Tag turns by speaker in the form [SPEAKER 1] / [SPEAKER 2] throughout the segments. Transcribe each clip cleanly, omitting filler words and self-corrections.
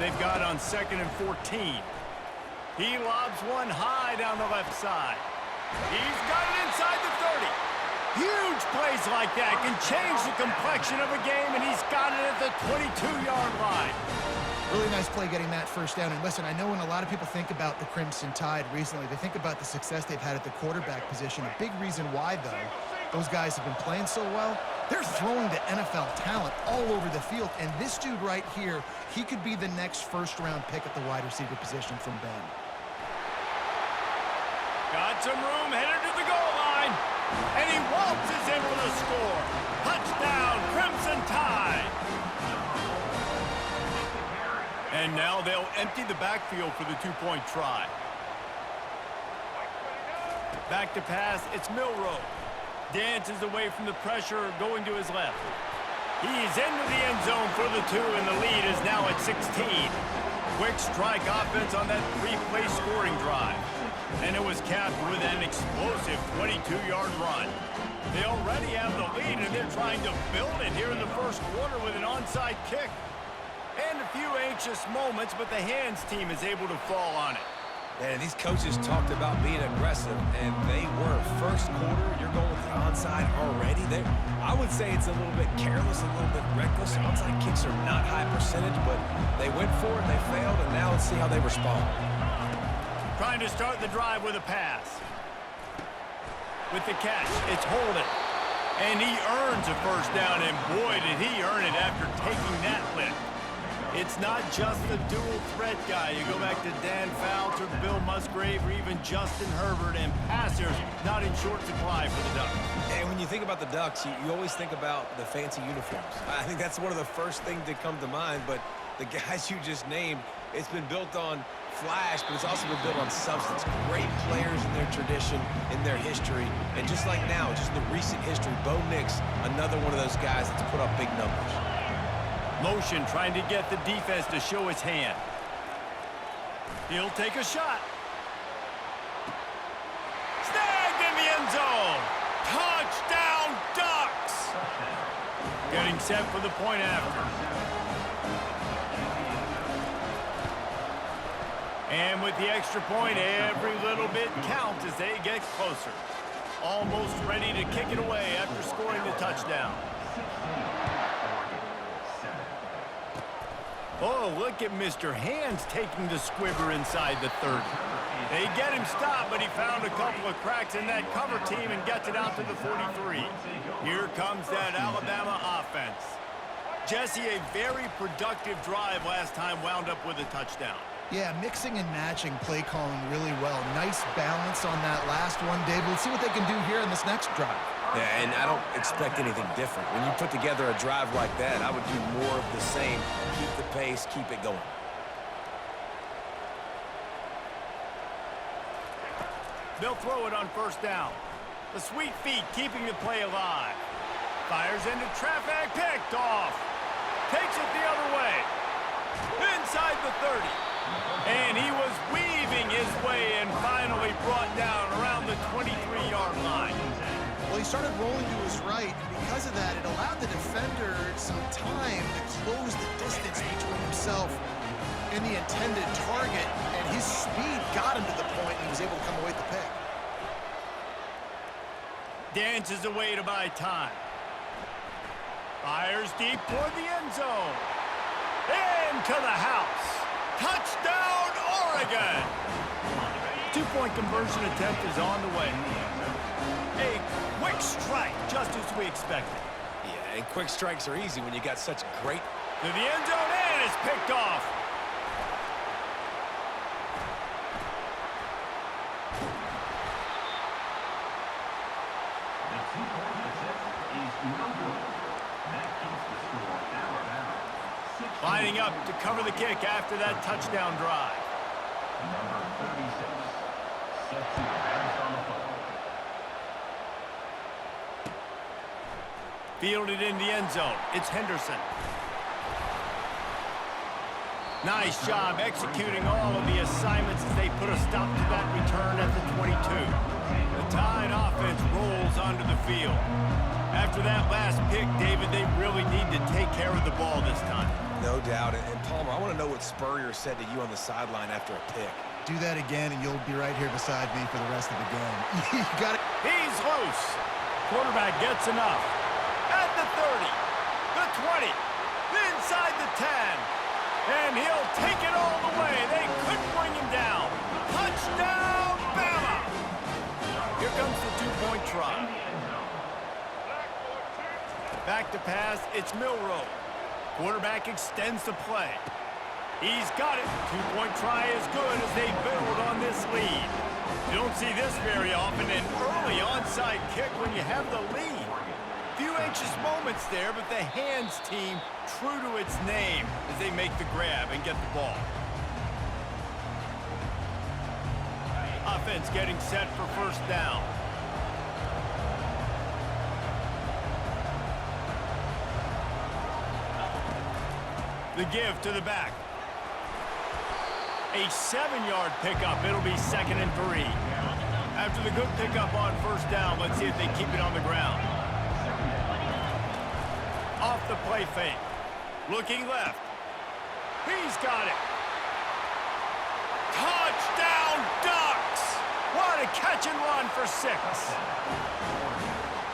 [SPEAKER 1] they've got on 2nd and 14. He lobs one high down the left side. He's got it inside the 30. Huge plays like that can change the complexion of a game, and he's got it at the 22-yard line.
[SPEAKER 2] Really nice play getting that first down. And listen, I know when a lot of people think about the Crimson Tide recently, they think about the success they've had at the quarterback position. A big reason why, though, those guys have been playing so well, they're throwing to NFL talent all over the field. And this dude right here, he could be the next first-round pick at the wide receiver position from Ben.
[SPEAKER 1] Got some room, headed to the goal line. And he waltzes in for the score. Touchdown, Crimson Tide. And now they'll empty the backfield for the two-point try. Back to pass, it's Milroe. Dances away from the pressure, going to his left. He's into the end zone for the 2, and the lead is now at 16. Quick strike offense on that 3-play scoring drive. And it was capped with an explosive 22-yard run. They already have the lead, and they're trying to build it here in the first quarter with an onside kick. And a few anxious moments, but the hands team is able to fall on it.
[SPEAKER 3] And these coaches talked about being aggressive, and they were. First quarter, you're going with the onside already. I would say it's a little bit careless, a little bit reckless. Onside kicks are not high percentage, but they went for it, they failed, and now let's see how they respond.
[SPEAKER 1] Trying to start the drive with a pass. With the catch, it's Holden. And he earns a first down, and boy, did he earn it after taking that lift. It's not just the dual threat guy. You go back to Dan Fouts or Bill Musgrave or even Justin Herbert, and passers not in short supply for the Ducks.
[SPEAKER 3] And when you think about the Ducks, you always think about the fancy uniforms. I think that's one of the first things that come to mind, but the guys you just named, it's been built on flash, but it's also been built on substance. Great players in their tradition, in their history, and just like now, just the recent history, Bo Nix, another one of those guys that's put up big numbers.
[SPEAKER 1] Motion trying to get the defense to show his hand. He'll take a shot. Snagged in the end zone. Touchdown, Ducks! Getting set for the point after. And with the extra point, every little bit counts as they get closer. Almost ready to kick it away after scoring the touchdown. Oh, look at Mr. Hands taking the squibber inside the 30. They get him stopped, but he found a couple of cracks in that cover team and gets it out to the 43. Here comes that Alabama offense. Jesse, a very productive drive last time, wound up with a touchdown.
[SPEAKER 2] Yeah, mixing and matching play calling really well. Nice balance on that last one, David. Let's see what they can do here in this next drive.
[SPEAKER 3] Yeah, and I don't expect anything different. When you put together a drive like that, I would do more of the same. Keep the pace, keep it going.
[SPEAKER 1] They'll throw it on first down. The sweet feet keeping the play alive. Fires into traffic, picked off. Takes it the other way. Inside the 30. And he was weaving his way and finally brought down around the 23-yard line.
[SPEAKER 2] Well, he started rolling to his right, and because of that, it allowed the defender some time to close the distance between himself and the intended target, and his speed got him to the point, and he was able to come away with the pick.
[SPEAKER 1] Dances away to buy time. Fires deep toward the end zone. Into the house. Touchdown, Oregon! Two-point conversion attempt is on the way. A quick strike, just as we expected.
[SPEAKER 3] Yeah, and quick strikes are easy when you got such great...
[SPEAKER 1] To the end zone, and it's picked off.
[SPEAKER 4] The two-point attempt is no good. That keeps the score Alabama.
[SPEAKER 1] Lining up to cover the kick after that touchdown drive.
[SPEAKER 4] Number 36, set to pass on the play.
[SPEAKER 1] Fielded in the end zone. It's Henderson. Nice job executing all of the assignments as they put a stop to that return at the 22. The Tide offense rolls onto the field. After that last pick, David, they really need to take care of the ball this time.
[SPEAKER 3] No doubt. And Palmer, I want to know what Spurrier said to you on the sideline after a pick.
[SPEAKER 2] Do that again, and you'll be right here beside me for the rest of the game. You got it.
[SPEAKER 1] He's loose. Quarterback gets enough. At the 30, the 20, inside the 10. And he'll take it all the way. They couldn't bring him down. Touchdown, Bama! Here comes the two-point try. Back to pass, it's Milroe. Quarterback extends the play. He's got it. Two-point try is good as they build on this lead. You don't see this very often, an early onside kick when you have the lead. Few anxious moments there, but the hands team true to its name as they make the grab and get the ball. Offense getting set for first down. The give to the back. A 7-yard pickup. It'll be 2nd and 3. After the good pickup on first down, let's see if they keep it on the ground. Off the play fake. Looking left. He's got it. Touchdown, Ducks! What a catch and run for 6.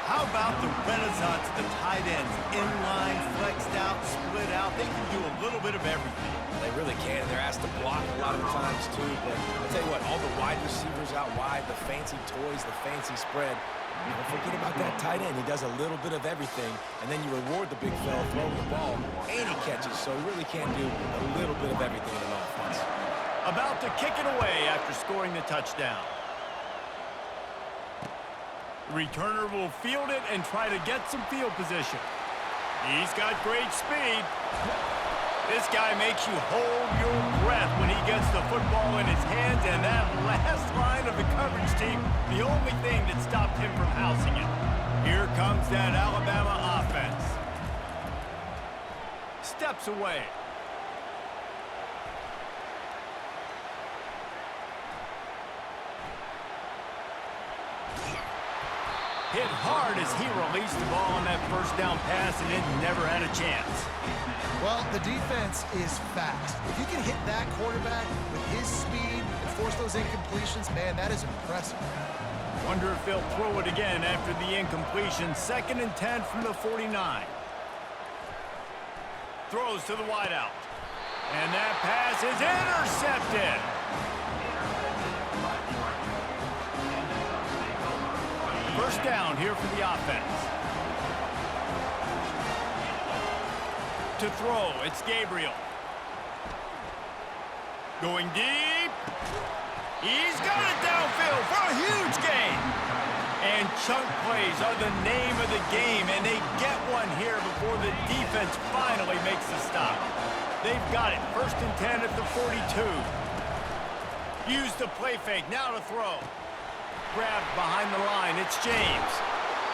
[SPEAKER 1] How about the renaissance of the tight ends? Inline, flexed out, split out. They can do a little bit of everything.
[SPEAKER 3] They really can. They're asked to block a lot of the times, too. But I'll tell you what, all the wide receivers out wide, the fancy toys, the fancy spread, don't forget about that tight end. He does a little bit of everything, and then you reward the big fella throwing the ball, and he catches. So he really can do a little bit of everything in an offense.
[SPEAKER 1] About to kick it away after scoring the touchdown. Returner will field it and try to get some field position. He's got great speed. This guy makes you hold your breath when he gets the football in his hands, and that last line of the coverage team, the only thing that stopped him from housing it. Here comes that Alabama offense. Steps away. Hit hard as he released the ball on that first down pass, and it never had a chance.
[SPEAKER 2] Well, the defense is fast. If you can hit that quarterback with his speed and force those incompletions, man, that is impressive.
[SPEAKER 1] Wonder if they'll throw it again after the incompletion. 2nd and 10 from the 49. Throws to the wideout. And that pass is intercepted. First down here for the offense. To throw, it's Gabriel. Going deep. He's got it downfield for a huge gain. And chunk plays are the name of the game, and they get one here before the defense finally makes the stop. They've got it. 1st and 10 at the 42. Use the play fake, now to throw. Grabbed behind the line, it's James.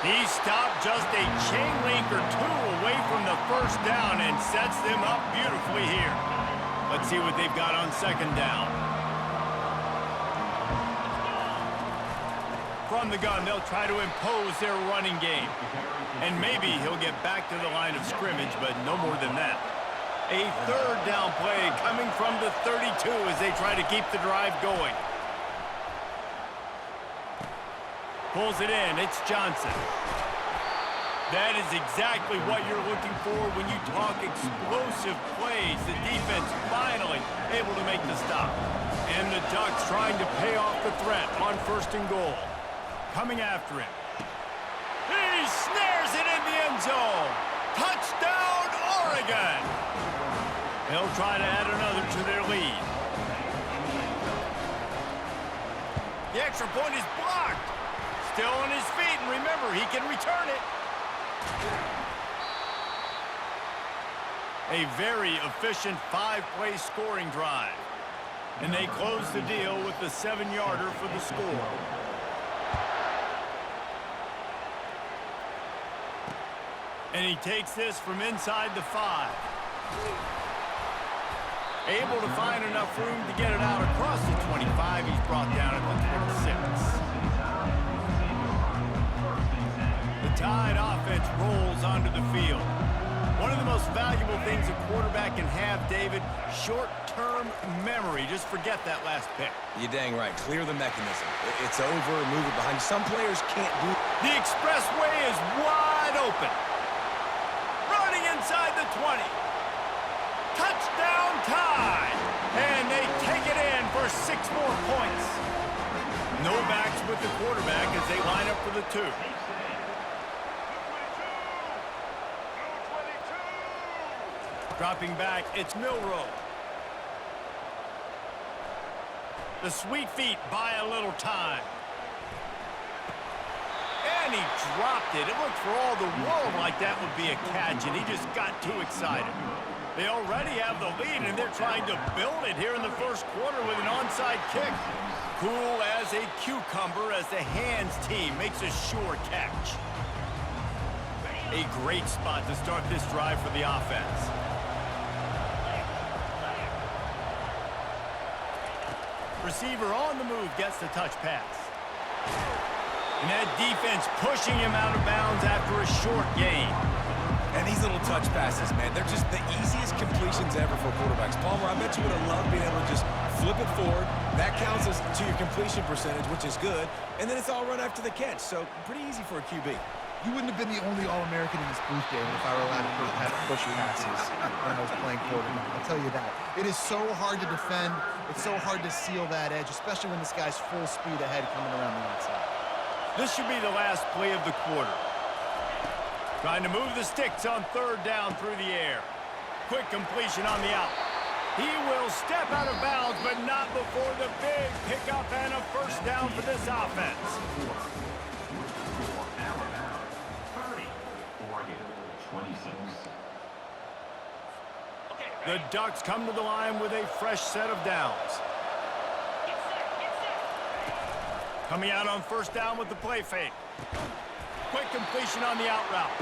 [SPEAKER 1] He stopped just a chain link or two away from the first down and sets them up beautifully here. Let's see what they've got on 2nd down. From the gun, they'll try to impose their running game. And maybe he'll get back to the line of scrimmage, but no more than that. A 3rd down play coming from the 32 as they try to keep the drive going. Pulls it in, it's Johnson. That is exactly what you're looking for when you talk explosive plays. The defense finally able to make the stop. And the Ducks trying to pay off the threat on 1st and goal. Coming after him. He snares it in the end zone. Touchdown, Oregon! They'll try to add another to their lead. The extra point is blocked. Still on his feet, and remember, he can return it. A very efficient 5-play scoring drive. And they close the deal with the 7-yarder for the score. And he takes this from inside the 5. Able to find enough room to get it out across the 25. He's brought down at the 26. The Tide offense rolls onto the field. One of the most valuable things a quarterback can have, David, short-term memory. Just forget that last pick.
[SPEAKER 3] You're dang right. Clear the mechanism. It's over. Move it behind you. Some players can't do.
[SPEAKER 1] The expressway is wide open. Running inside the 20. Touchdown tie. And they take it in for 6 more points. No backs with the quarterback as they line up for the 2. Dropping back, it's Milroe. The sweet feet buy a little time. And he dropped it. It looked for all the world like that would be a catch, and he just got too excited. They already have the lead, and they're trying to build it here in the first quarter with an onside kick. Cool as a cucumber as the hands team makes a sure catch. A great spot to start this drive for the offense. Receiver on the move gets the touch pass. And that defense pushing him out of bounds after a short gain.
[SPEAKER 3] And these little touch passes, man, they're just the easiest completions ever for quarterbacks. Palmer, I bet you would have loved being able to just flip it forward. That counts as to your completion percentage, which is good. And then it's all run after the catch, so pretty easy for a QB.
[SPEAKER 2] You wouldn't have been the only All-American in this booth, David, if I were allowed to have push passes when I was playing quarterback. I'll tell you that. It is so hard to defend. It's so hard to seal that edge, especially when this guy's full speed ahead coming around the outside.
[SPEAKER 1] This should be the last play of the quarter. Trying to move the sticks on 3rd down through the air. Quick completion on the out. He will step out of bounds, but not before the big pickup and a first down for this offense. The Ducks come to the line with a fresh set of downs. Coming out on 1st down with the play fake. Quick completion on the out route.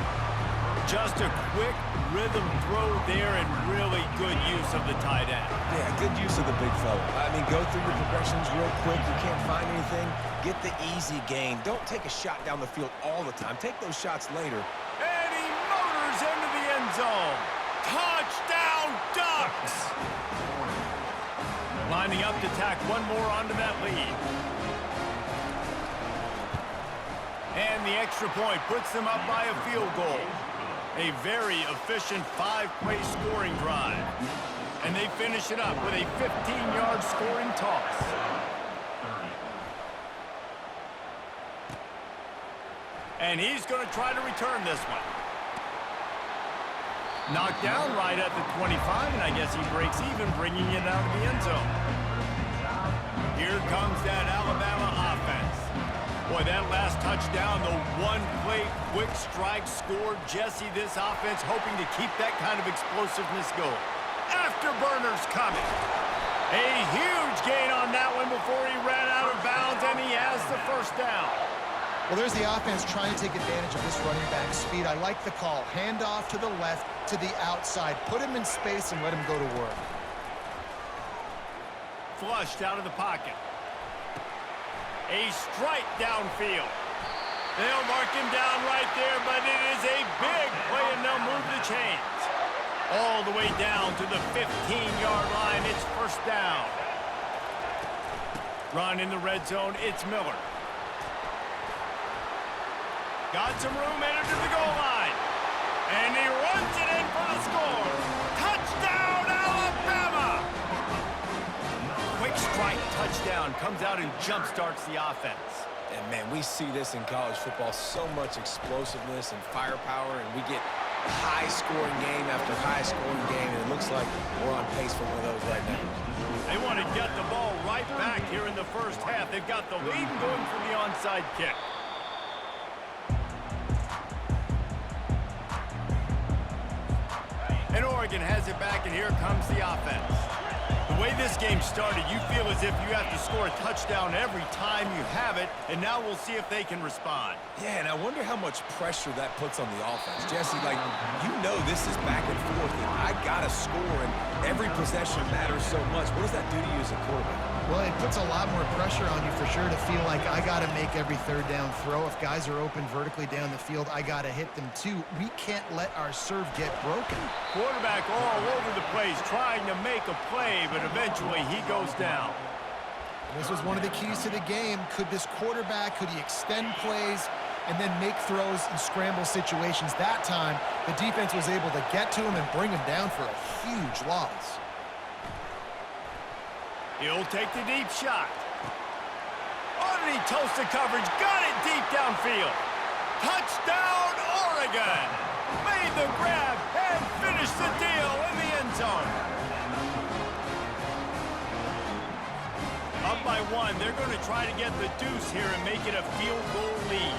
[SPEAKER 1] Just a quick rhythm throw there and really good use of the tight end.
[SPEAKER 3] Yeah, good use of the big fella. I mean, go through your progressions real quick. You can't find anything. Get the easy gain. Don't take a shot down the field all the time. Take those shots later.
[SPEAKER 1] And he motors into the end zone. Touchdown, Ducks! Lining up to tack one more onto that lead. And the extra point puts them up by a field goal. A very efficient 5-play scoring drive. And they finish it up with a 15-yard scoring toss. And he's going to try to return this one. Knocked down right at the 25, and I guess he breaks even, bringing it out of the end zone. Here comes that Alabama offense. Boy, that last touchdown, the one-play quick strike scored. Jesse, this offense hoping to keep that kind of explosiveness going. Afterburners coming. A huge gain on that one before he ran out of bounds, and he has the first down.
[SPEAKER 2] Well, there's the offense trying to take advantage of this running back speed. I like the call. Hand off to the left, to the outside. Put him in space and let him go to work.
[SPEAKER 1] Flushed out of the pocket. A strike downfield. They'll mark him down right there, but it is a big play, and they'll move the chains. All the way down to the 15-yard line. It's first down. Run in the red zone. It's Miller. Got some room, entered to the goal line. And he runs it in for the score. Touchdown, Alabama! Quick strike touchdown. Comes out and jump-starts the offense.
[SPEAKER 3] And, man, we see this in college football. So much explosiveness and firepower, and we get high-scoring game after high-scoring game, and it looks like we're on pace for one of those right now.
[SPEAKER 1] They want to get the ball right back here in the first half. They've got the lead going for the onside kick. And Oregon has it back, and here comes the offense. The way this game started, you feel as if you have to score a touchdown every time you have it, and now we'll see if they can respond.
[SPEAKER 3] Yeah, and I wonder how much pressure that puts on the offense. Jesse, like, you know this is back and forth, and I got to score, and every possession matters so much. What does that do to you as a quarterback?
[SPEAKER 2] Well, it puts a lot more pressure on you for sure to feel like I got to make every third down throw. If guys are open vertically down the field, I got to hit them too. We can't let our serve get broken.
[SPEAKER 1] Quarterback all over the place trying to make a play, but eventually he goes down.
[SPEAKER 2] This was one of the keys to the game. Could this quarterback, could he extend plays and then make throws in scramble situations? That time, the defense was able to get to him and bring him down for a huge loss.
[SPEAKER 1] He'll take the deep shot. Underneath toasted coverage, got it deep downfield. Touchdown, Oregon! Made the grab and finished the deal in the end zone. Up by one, they're going to try to get the deuce here and make it a field goal lead.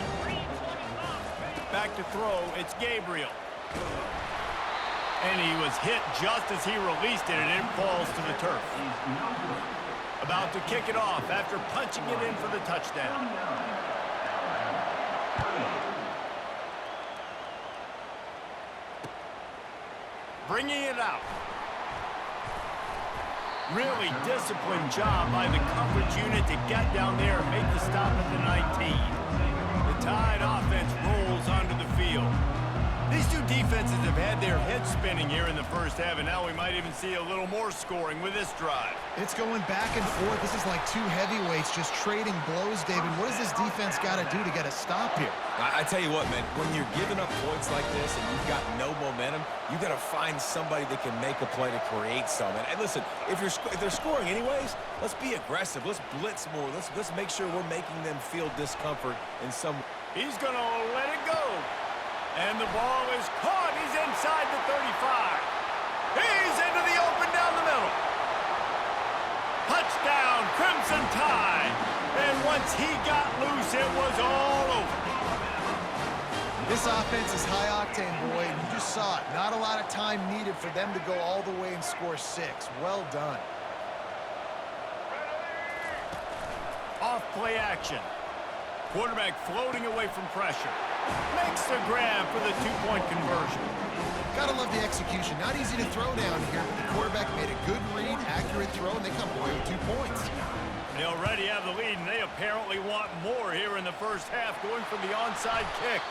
[SPEAKER 1] Back to throw, it's Gabriel. And he was hit just as he released it, and it falls to the turf. About to kick it off after punching it in for the touchdown. Bringing it out. Really disciplined job by the coverage unit to get down there and make the stop at the 19. The Tide offense rolls onto the field. These two defenses have had their heads spinning here in the first half, and now we might even see a little more scoring with this drive.
[SPEAKER 2] It's going back and forth. This is like two heavyweights just trading blows, David. What does this defense got to do to get a stop here?
[SPEAKER 3] I tell you what, man, when you're giving up points like this and you've got no momentum, you got to find somebody that can make a play to create some. And listen, if they're scoring anyways, let's be aggressive. Let's blitz more. Let's make sure we're making them feel discomfort in some.
[SPEAKER 1] He's going to let it go. And the ball is caught. He's inside the 35. He's into the open down the middle. Touchdown, Crimson Tide. And once he got loose, it was all over.
[SPEAKER 2] This offense is high-octane, boy, and you just saw it. Not a lot of time needed for them to go all the way and score 6. Well done.
[SPEAKER 1] Off play action. Quarterback floating away from pressure. Makes the grab for the two-point conversion.
[SPEAKER 2] Gotta love the execution. Not easy to throw down here, but the quarterback made a good read, accurate throw, and they come away with 2 points.
[SPEAKER 1] They already have the lead, and they apparently want more here in the first half, going for the onside kick.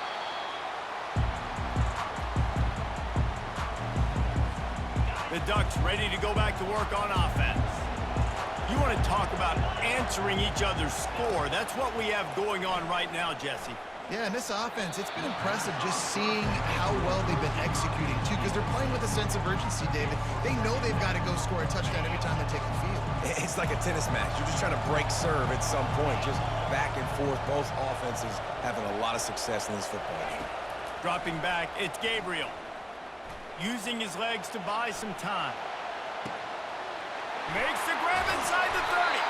[SPEAKER 1] The Ducks ready to go back to work on offense. You want to talk about answering each other's score. That's what we have going on right now, Jesse.
[SPEAKER 2] Yeah, and this offense, it's been impressive just seeing how well they've been executing, too, because they're playing with a sense of urgency, David. They know they've got to go score a touchdown every time they take the field.
[SPEAKER 3] It's like a tennis match. You're just trying to break serve at some point, just back and forth. Both offenses having a lot of success in this football game.
[SPEAKER 1] Dropping back, it's Gabriel. Using his legs to buy some time. Makes the grab inside the 30.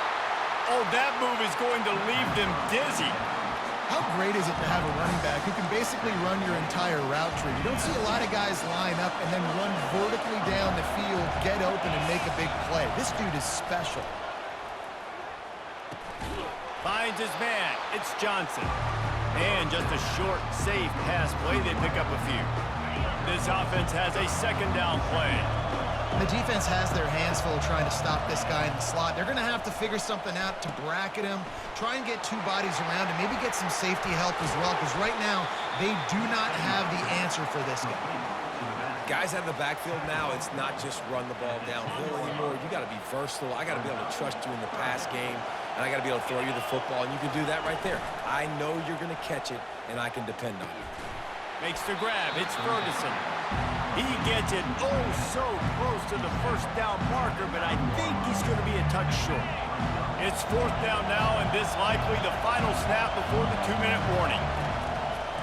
[SPEAKER 1] Oh, that move is going to leave them dizzy.
[SPEAKER 2] How great is it to have a running back who can basically run your entire route tree? You don't see a lot of guys line up and then run vertically down the field, get open, and make a big play. This dude is special.
[SPEAKER 1] Finds his man. It's Johnson. And just a short, safe pass play. They pick up a few. This offense has a second down play.
[SPEAKER 2] The defense has their hands full trying to stop this guy in the slot. They're going to have to figure something out to bracket him, try and get 2 bodies around him, maybe get some safety help as well, because right now they do not have the answer for this guy.
[SPEAKER 3] Guys out of the backfield now, it's not just run the ball downhill anymore. You got to be versatile. I got to be able to trust you in the pass game, and I got to be able to throw you the football, and you can do that right there. I know you're going to catch it, and I can depend on you.
[SPEAKER 1] Makes the grab. It's Ferguson. He gets it oh so close to the first down marker, but I think he's going to be a touch short. It's 4th down now, and this likely the final snap before the 2-minute warning.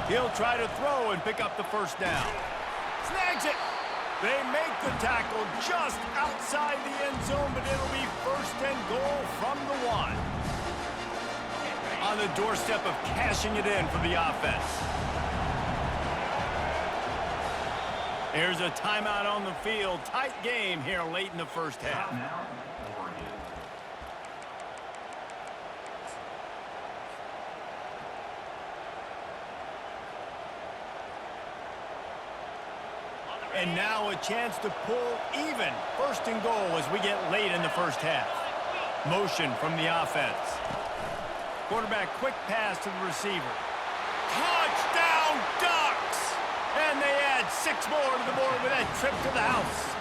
[SPEAKER 1] He'll try to throw and pick up the first down. Snags it. They make the tackle just outside the end zone, but it'll be 1st and goal from the 1. On the doorstep of cashing it in for the offense. There's a timeout on the field. Tight game here late in the first half.
[SPEAKER 4] Now, Oregon.
[SPEAKER 1] And now a chance to pull even. First and goal as we get late in the first half. Motion from the offense. Quarterback quick pass to the receiver. Touchdown Ducks! And they add 6 more to the board with that trip to the house.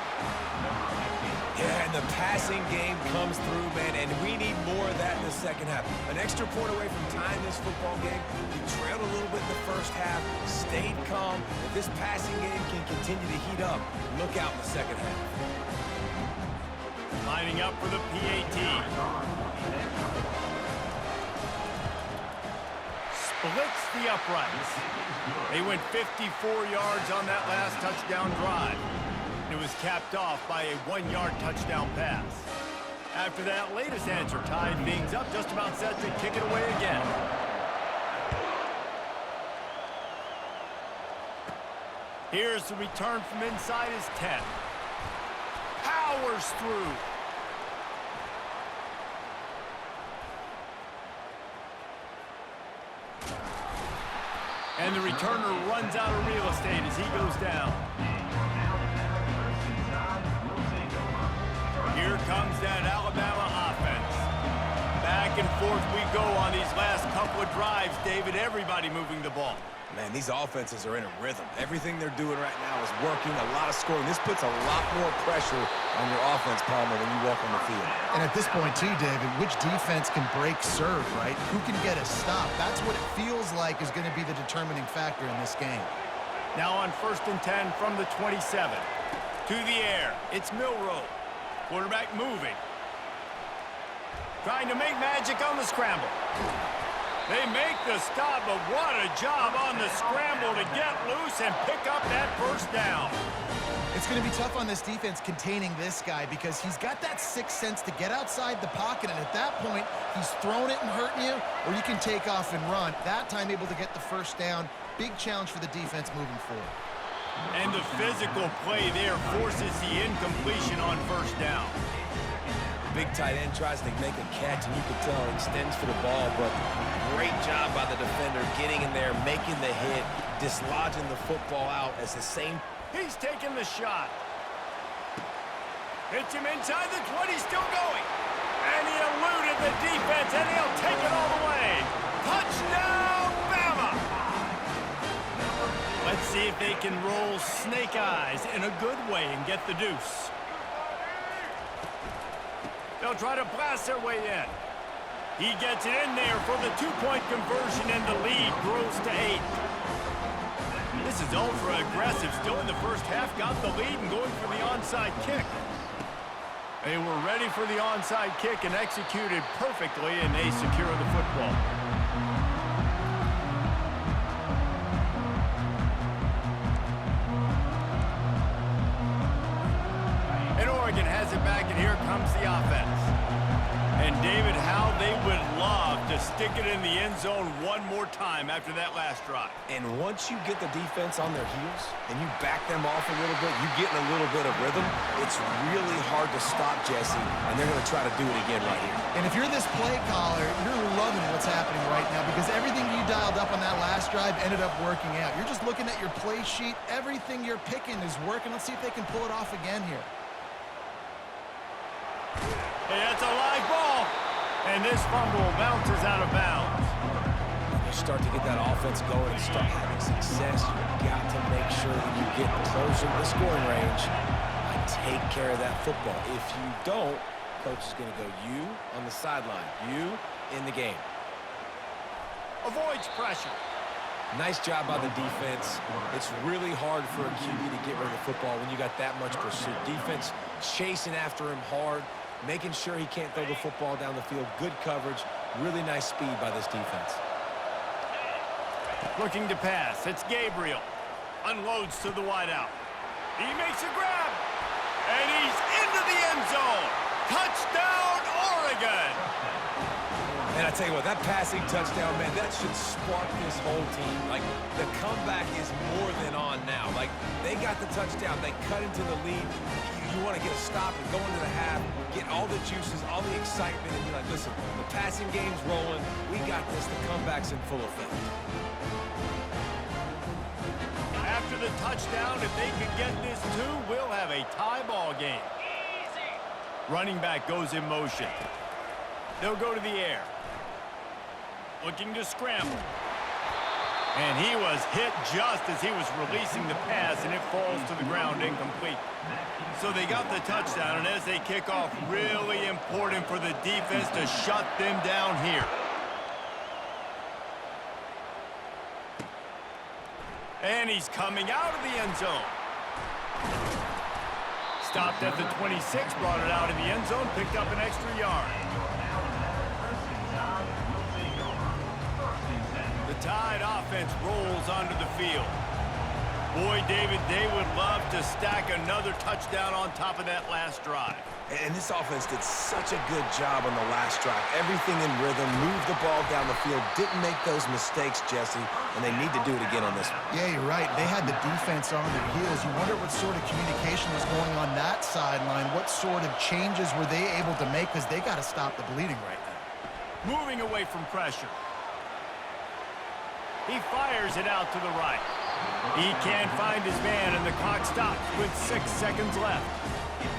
[SPEAKER 3] Yeah, and the passing game comes through, man, and we need more of that in the second half. An extra point away from tying this football game. We trailed a little bit in the first half, stayed calm. If this passing game can continue to heat up, look out in the second half.
[SPEAKER 1] Lining up for the PAT. Splits the uprights. They went 54 yards on that last touchdown drive. It was capped off by a 1-yard touchdown pass. After that latest answer tied things up, just about set to kick it away again. Here's the return from inside his 10. Powers through. And the returner runs out of real estate as he goes down. Here comes that Alabama offense. Back and forth we go on these last couple of drives, David. Everybody moving the ball.
[SPEAKER 3] Man, these offenses are in a rhythm. Everything they're doing right now is working, a lot of scoring. This puts a lot more pressure on your offense, Palmer, when you walk on the field.
[SPEAKER 2] And at this point, too, David, which defense can break serve, right? Who can get a stop? That's what it feels like is going to be the determining factor in this game.
[SPEAKER 1] Now on 1st and 10 from the 27. To the air. It's Milroe. Quarterback moving. Trying to make magic on the scramble. They make the stop, but what a job on the scramble to get loose and pick up that first down.
[SPEAKER 2] It's going to be tough on this defense containing this guy because he's got that sixth sense to get outside the pocket, and at that point, he's throwing it and hurting you, or you can take off and run. That time able to get the first down. Big challenge for the defense moving forward.
[SPEAKER 1] And the physical play there forces the incompletion on first down.
[SPEAKER 3] Big tight end tries to make a catch, and you can tell he extends for the ball, but great job by the defender getting in there, making the hit, dislodging the football out as the same.
[SPEAKER 1] He's taking the shot. Hits him inside the 20, still going. And he eluded the defense, and he'll take it all the way. Touchdown, Bama! Let's see if they can roll snake eyes in a good way and get the deuce. They'll try to blast their way in. He gets it in there for the 2-point conversion, and the lead grows to 8. This is ultra aggressive. Still in the first half, got the lead and going for the onside kick. They were ready for the onside kick and executed perfectly, and they secure the football. And Oregon has it back, and here comes the offense. And David, how they would love to stick it in the end zone one more time after that last drive.
[SPEAKER 3] And once you get the defense on their heels and you back them off a little bit, you get in a little bit of rhythm, it's really hard to stop, Jesse, and they're going to try to do it again right here.
[SPEAKER 2] And if you're this play caller, you're loving what's happening right now because everything you dialed up on that last drive ended up working out. You're just looking at your play sheet. Everything you're picking is working. Let's see if they can pull it off again here.
[SPEAKER 1] Hey, that's a live ball. And this fumble bounces out of bounds.
[SPEAKER 3] You start to get that offense going and start having success, you've got to make sure that you get closer to the scoring range and take care of that football. If you don't, coach is going to go you on the sideline, you in the game.
[SPEAKER 1] Avoids pressure.
[SPEAKER 3] Nice job by the defense. It's really hard for a QB to get rid of the football when you got that much pursuit. Defense chasing after him hard, making sure he can't throw the football down the field. Good coverage. Really nice speed by this defense.
[SPEAKER 1] Looking to pass. It's Gabriel. Unloads to the wideout. He makes a grab. And he's into the end zone. Touchdown, Oregon.
[SPEAKER 3] And I tell you what, that passing touchdown, man, that should spark this whole team. Like, the comeback is more than on now. Like, they got the touchdown. They cut into the lead. You want to get a stop and go into the half, get all the juices, all the excitement, and be like, listen, the passing game's rolling. We got this. The comeback's in full effect.
[SPEAKER 1] After the touchdown. If they could get this too, we'll have a tie ball game. Running back goes in motion. They'll go to the air. Looking to scramble. And he was hit just as he was releasing the pass, and it falls to the ground incomplete. So they got the touchdown, and as they kick off, really important for the defense to shut them down here. And he's coming out of the end zone. Stopped at the 26, brought it out in the end zone, picked up an extra yard. The Tide offense rolls onto the field. Boy, David, they would love to stack another touchdown on top of that last drive.
[SPEAKER 3] And this offense did such a good job on the last drive. Everything in rhythm, moved the ball down the field, didn't make those mistakes, Jesse, and they need to do it again on this one.
[SPEAKER 2] Yeah, you're right. They had the defense on their heels. You wonder what sort of communication was going on that sideline. What sort of changes were they able to make, because they got to stop the bleeding right now.
[SPEAKER 1] Moving away from pressure. He fires it out to the right. He can't find his man, and the clock stops with 6 seconds left.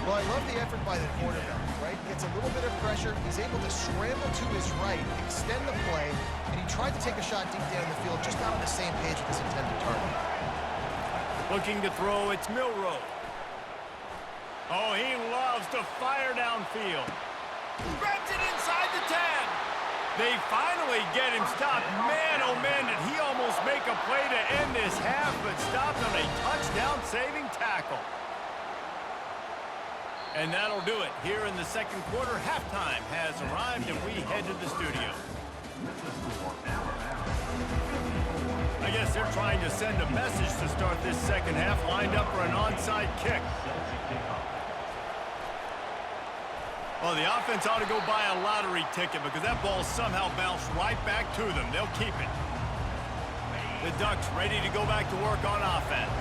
[SPEAKER 2] Well, I love the effort by the quarterback, right? Gets a little bit of pressure. He's able to scramble to his right, extend the play, and he tried to take a shot deep down the field, just not on the same page with his intended target.
[SPEAKER 1] Looking to throw, it's Milroe. Oh, he loves to fire downfield. Grabs it inside the 10. They finally get him stopped. Man, oh man, did he almost make a play to end this half, but stopped on a touchdown-saving tackle. And that'll do it. Here in the second quarter, halftime has arrived, and we head to the studio. I guess they're trying to send a message to start this second half, lined up for an onside kick. Well, the offense ought to go buy a lottery ticket because that ball somehow bounced right back to them. They'll keep it. The Ducks ready to go back to work on offense.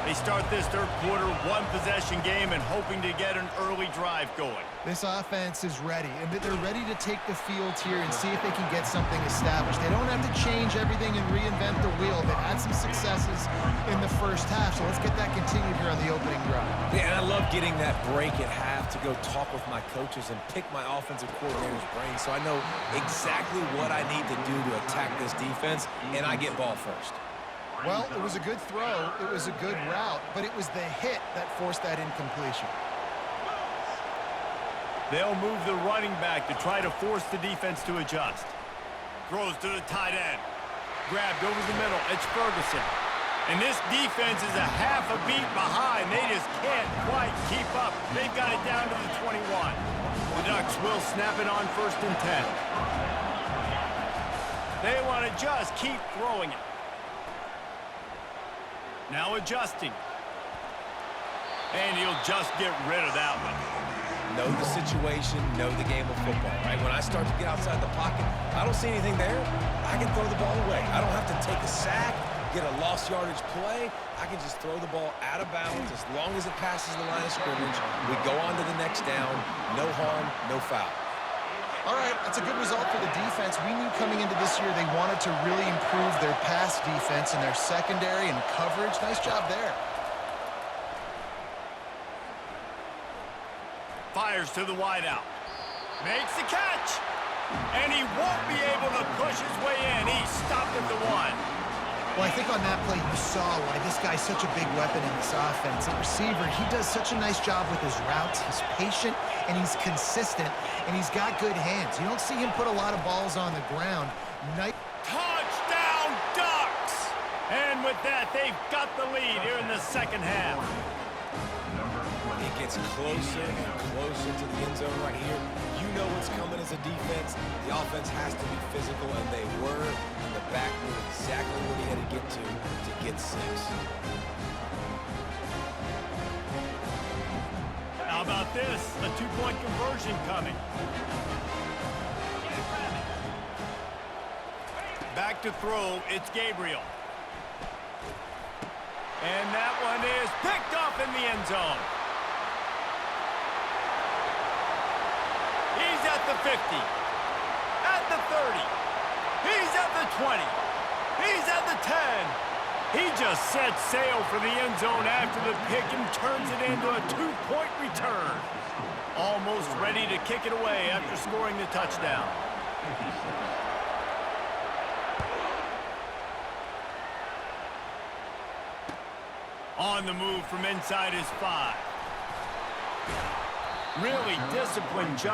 [SPEAKER 1] They start this third quarter, one-possession game, and hoping to get an early drive going.
[SPEAKER 2] This offense is ready, and they're ready to take the field here and see if they can get something established. They don't have to change everything and reinvent the wheel. They've had some successes in the first half, so let's get that continued here on the opening drive.
[SPEAKER 3] Yeah, and I love getting that break at half to go talk with my coaches and pick my offensive coordinator's brain so I know exactly what I need to do to attack this defense, and I get ball first.
[SPEAKER 2] Well, it was a good throw, it was a good route, but it was the hit that forced that incompletion.
[SPEAKER 1] They'll move the running back to try to force the defense to adjust. Throws to the tight end. Grabbed over the middle. It's Ferguson. And this defense is a half a beat behind. They just can't quite keep up. They've got it down to the 21. The Ducks will snap it on 1st and 10. They want to just keep throwing it. Now adjusting. And he'll just get rid of that one.
[SPEAKER 3] Know the situation, know the game of football, right? When I start to get outside the pocket, I don't see anything there, I can throw the ball away. I don't have to take a sack, get a lost yardage play. I can just throw the ball out of bounds as long as it passes the line of scrimmage. We go on to the next down. No harm, no foul.
[SPEAKER 2] All right, that's a good result for the defense. We knew coming into this year they wanted to really improve their pass defense and their secondary and coverage. Nice job there.
[SPEAKER 1] Fires to the wideout. Makes the catch. And he won't be able to push his way in. He stopped at the 1.
[SPEAKER 2] Well, I think on that play you saw why this guy's such a big weapon in this offense. At receiver, he does such a nice job with his routes. He's patient, and he's consistent, and he's got good hands. You don't see him put a lot of balls on the ground.
[SPEAKER 1] Touchdown, Ducks! And with that, they've got the lead here in the second half.
[SPEAKER 3] It gets closer and closer to the end zone right here. You know what's coming as a defense. The offense has to be physical, and they were. And the back knew exactly what he had to get to get 6.
[SPEAKER 1] How about this? A 2-point conversion coming. Back to throw, it's Gabriel. And that one is picked off in the end zone. He's at the 50, at the 30, he's at the 20, he's at the 10, He just sets sail for the end zone after the pick and turns it into a 2-point return. Almost ready to kick it away after scoring the touchdown. On the move from inside his 5. Really disciplined job.